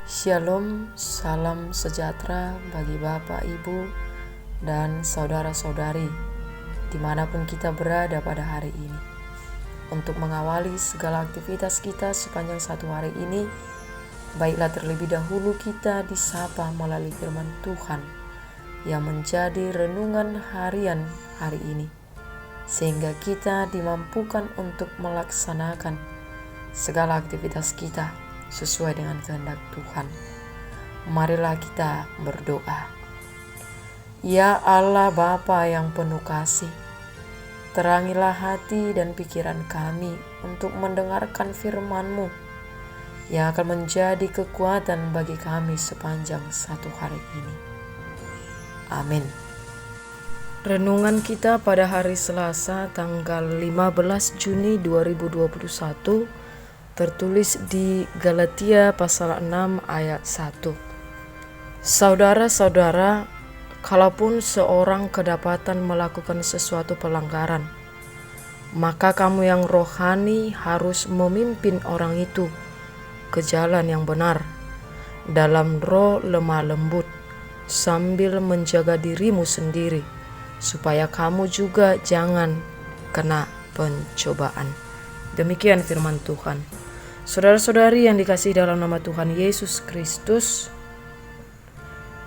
Shalom, salam sejahtera bagi Bapak, Ibu, dan saudara-saudari dimanapun kita berada pada hari ini. Untuk mengawali segala aktivitas kita sepanjang satu hari ini, baiklah terlebih dahulu kita disapa melalui firman Tuhan yang menjadi renungan harian hari ini, sehingga kita dimampukan untuk melaksanakan segala aktivitas kita sesuai dengan kehendak Tuhan. Marilah kita berdoa. Ya Allah Bapa yang penuh kasih, terangilah hati dan pikiran kami untuk mendengarkan firman-Mu yang akan menjadi kekuatan bagi kami sepanjang satu hari ini. Amin. Renungan kita pada hari Selasa tanggal 15 Juni 2021 tertulis di Galatia pasal 6 ayat 1. Saudara-saudara, kalaupun seorang kedapatan melakukan sesuatu pelanggaran, maka kamu yang rohani harus memimpin orang itu ke jalan yang benar dalam roh lemah lembut, sambil menjaga dirimu sendiri, supaya kamu juga jangan kena pencobaan. Demikian firman Tuhan. Saudara-saudari yang dikasihi dalam nama Tuhan Yesus Kristus,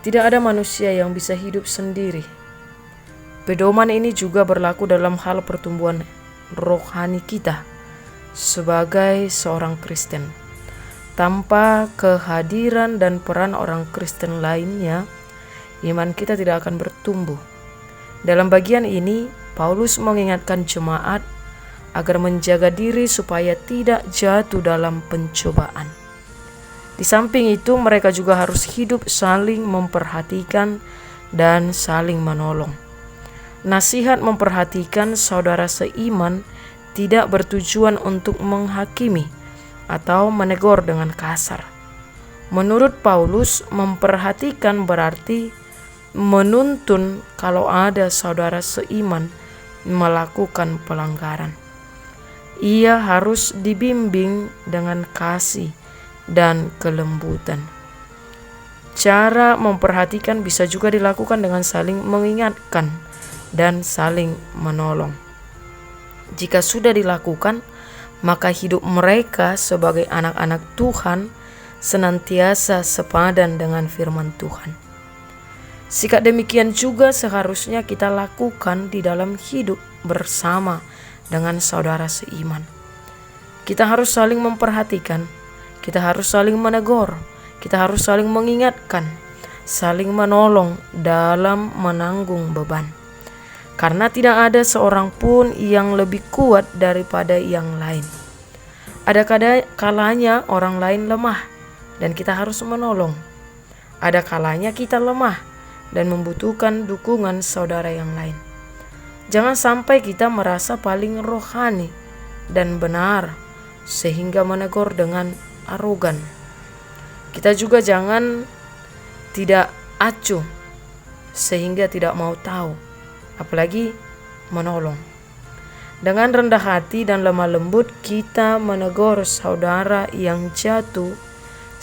tidak ada manusia yang bisa hidup sendiri. Pedoman ini juga berlaku dalam hal pertumbuhan rohani kita sebagai seorang Kristen. Tanpa kehadiran dan peran orang Kristen lainnya, iman kita tidak akan bertumbuh. Dalam bagian ini, Paulus mengingatkan jemaat agar menjaga diri supaya tidak jatuh dalam pencobaan. Di samping itu, mereka juga harus hidup saling memperhatikan dan saling menolong. Nasihat memperhatikan saudara seiman tidak bertujuan untuk menghakimi atau menegur dengan kasar. Menurut Paulus, memperhatikan berarti menuntun kalau ada saudara seiman melakukan pelanggaran. Ia harus dibimbing dengan kasih dan kelembutan. Cara memperhatikan bisa juga dilakukan dengan saling mengingatkan dan saling menolong. Jika sudah dilakukan, maka hidup mereka sebagai anak-anak Tuhan senantiasa sepadan dengan firman Tuhan. Sikap demikian juga seharusnya kita lakukan di dalam hidup bersama dengan saudara seiman. Kita harus saling memperhatikan, kita harus saling menegur, kita harus saling mengingatkan, saling menolong dalam menanggung beban. Karena tidak ada seorang pun yang lebih kuat daripada yang lain. Ada kalanya orang lain lemah dan kita harus menolong. Ada kalanya kita lemah dan membutuhkan dukungan saudara yang lain. Jangan sampai kita merasa paling rohani dan benar sehingga menegur dengan arogan. Kita juga jangan tidak acuh sehingga tidak mau tahu, apalagi menolong. Dengan rendah hati dan lemah lembut kita menegur saudara yang jatuh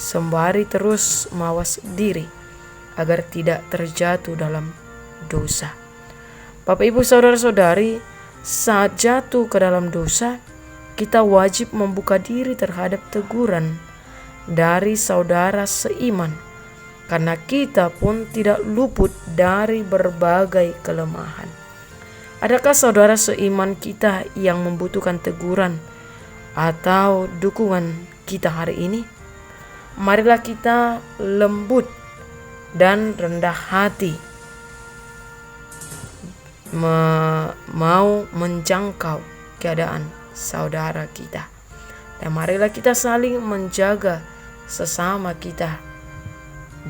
sembari terus mawas diri agar tidak terjatuh dalam dosa. Bapak, Ibu, saudara-saudari, saat jatuh ke dalam dosa, kita wajib membuka diri terhadap teguran dari saudara seiman, karena kita pun tidak luput dari berbagai kelemahan. Adakah saudara seiman kita yang membutuhkan teguran atau dukungan kita hari ini? Marilah kita lembut dan rendah hati, mau menjangkau keadaan saudara kita. Dan marilah kita saling menjaga sesama kita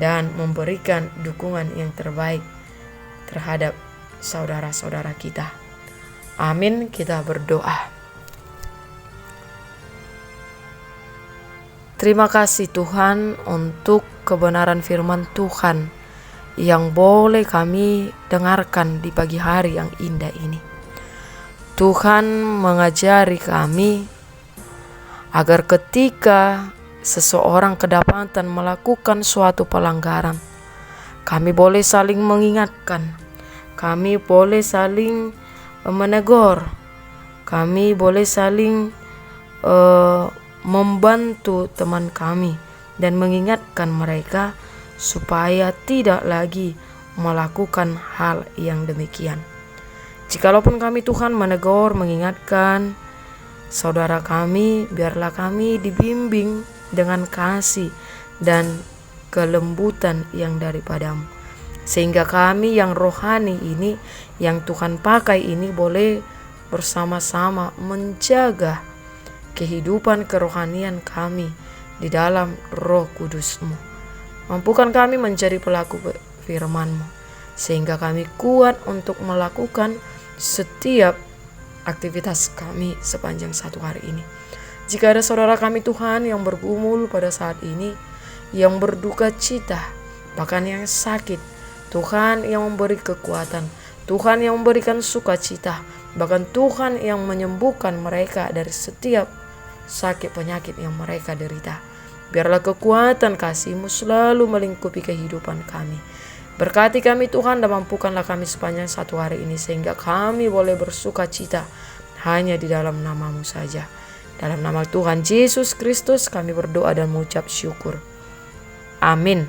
dan memberikan dukungan yang terbaik terhadap saudara-saudara kita. Amin. Kita berdoa. Terima kasih Tuhan untuk kebenaran firman Tuhan yang boleh kami dengarkan di pagi hari yang indah ini. Tuhan mengajari kami agar ketika seseorang kedapatan melakukan suatu pelanggaran, kami boleh saling mengingatkan, kami boleh saling menegur, kami boleh saling membantu teman kami dan mengingatkan mereka supaya tidak lagi melakukan hal yang demikian. Jikalaupun kami Tuhan menegur, mengingatkan saudara kami, biarlah kami dibimbing dengan kasih dan kelembutan yang daripadamu, sehingga kami yang rohani ini, yang Tuhan pakai ini, boleh bersama-sama menjaga kehidupan kerohanian kami di dalam Roh Kudus-Mu. Mampukan kami menjadi pelaku firman-Mu, sehingga kami kuat untuk melakukan setiap aktivitas kami sepanjang satu hari ini. Jika ada saudara kami Tuhan yang bergumul pada saat ini, yang berduka cita, bahkan yang sakit, Tuhan yang memberi kekuatan, Tuhan yang memberikan sukacita, bahkan Tuhan yang menyembuhkan mereka dari setiap sakit penyakit yang mereka derita. Biarlah kekuatan kasih-Mu selalu melingkupi kehidupan kami. Berkati kami Tuhan dan mampukanlah kami sepanjang satu hari ini, sehingga kami boleh bersuka cita hanya di dalam nama-Mu saja. Dalam nama Tuhan Yesus Kristus kami berdoa dan mengucap syukur. Amin.